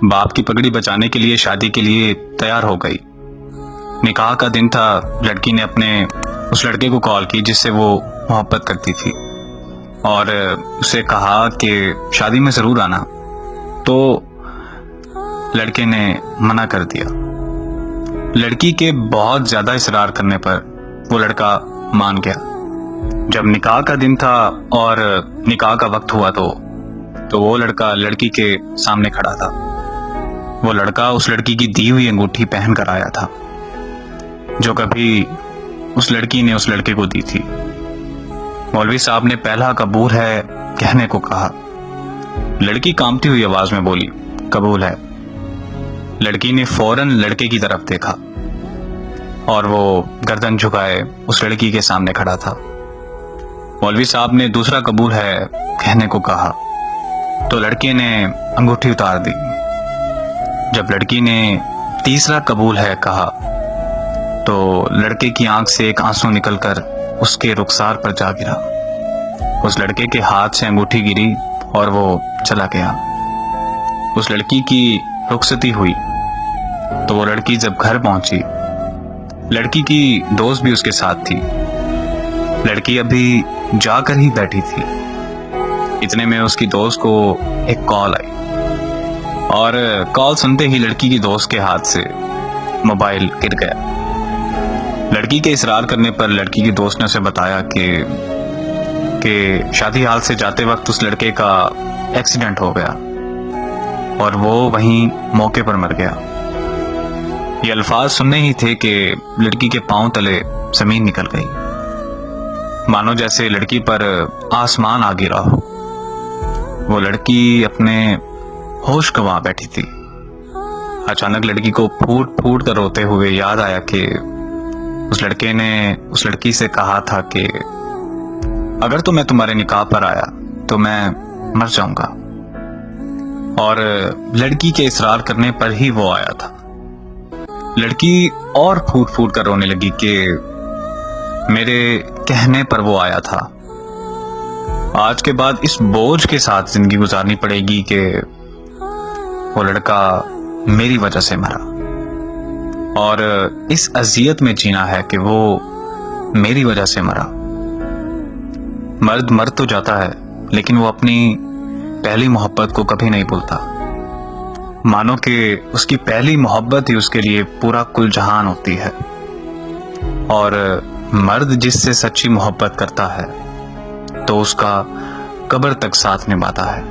बाप की पगड़ी बचाने के लिए शादी के लिए तैयार हो गई। निकाह का दिन था। लड़की ने अपने उस लड़के को कॉल की जिससे वो मोहब्बत करती थी और उसे कहा कि शादी में जरूर आना। तो लड़के ने मना कर दिया। लड़की के बहुत ज्यादा इसरार करने पर वो लड़का मान गया। जब निकाह का दिन था और निकाह का वक्त हुआ तो वो लड़का लड़की के सामने खड़ा था। वो लड़का उस लड़की की दी हुई अंगूठी पहन कर आया था जो कभी उस लड़की ने उस लड़के को दी थी। मौलवी साहब ने पहला कबूल है कहने को कहा। लड़की कांपती हुई आवाज में बोली, कबूल है। लड़की ने फौरन लड़के की तरफ देखा और वो गर्दन झुकाए उस लड़की के सामने खड़ा था। मौलवी साहब ने दूसरा कबूल है कहने को कहा तो लड़के ने अंगूठी उतार दी। जब लड़की ने तीसरा कबूल है कहा तो लड़के की आंख से एक आंसू निकलकर उसके रुखसार पर जा गिरा। उस लड़के के हाथ से अंगूठी गिरी और वो चला गया। उस लड़की की रुखसती हुई तो वो लड़की जब घर पहुंची, लड़की की दोस्त भी उसके साथ थी। लड़की अभी जाकर ही बैठी थी। इतने में उसकी दोस्त को एक कॉल आई और कॉल सुनते ही लड़की की दोस्त के हाथ से मोबाइल गिर गया। लड़की के इसरार करने पर लड़की की दोस्त ने उसे बताया कि शादी हाल से जाते वक्त उस लड़के का एक्सीडेंट हो गया और वो वहीं मौके पर मर गया। ये अल्फाज सुनने ही थे कि लड़की के पांव तले जमीन निकल गई, मानो जैसे लड़की पर आसमान आ गिरा हो। वो लड़की अपने होश गंवा बैठी थी। अचानक लड़की को फूट फूट कर रोते हुए याद आया कि उस लड़के ने उस लड़की से कहा था कि अगर तो मैं तुम्हारे निकाह पर आया तो मैं मर जाऊंगा, और लड़की के इसरार करने पर ही वो आया था। लड़की और फूट फूट कर रोने लगी कि मेरे कहने पर वो आया था। आज के बाद इस बोझ के साथ जिंदगी गुजारनी पड़ेगी कि वो लड़का मेरी वजह से मरा, और इस अजियत में जीना है कि वो मेरी वजह से मरा। मर्द मर तो जाता है लेकिन वो अपनी पहली मोहब्बत को कभी नहीं भूलता। मानो कि उसकी पहली मोहब्बत ही उसके लिए पूरा कुल जहान होती है, और मर्द जिससे सच्ची मोहब्बत करता है तो उसका कब्र तक साथ निभाता है।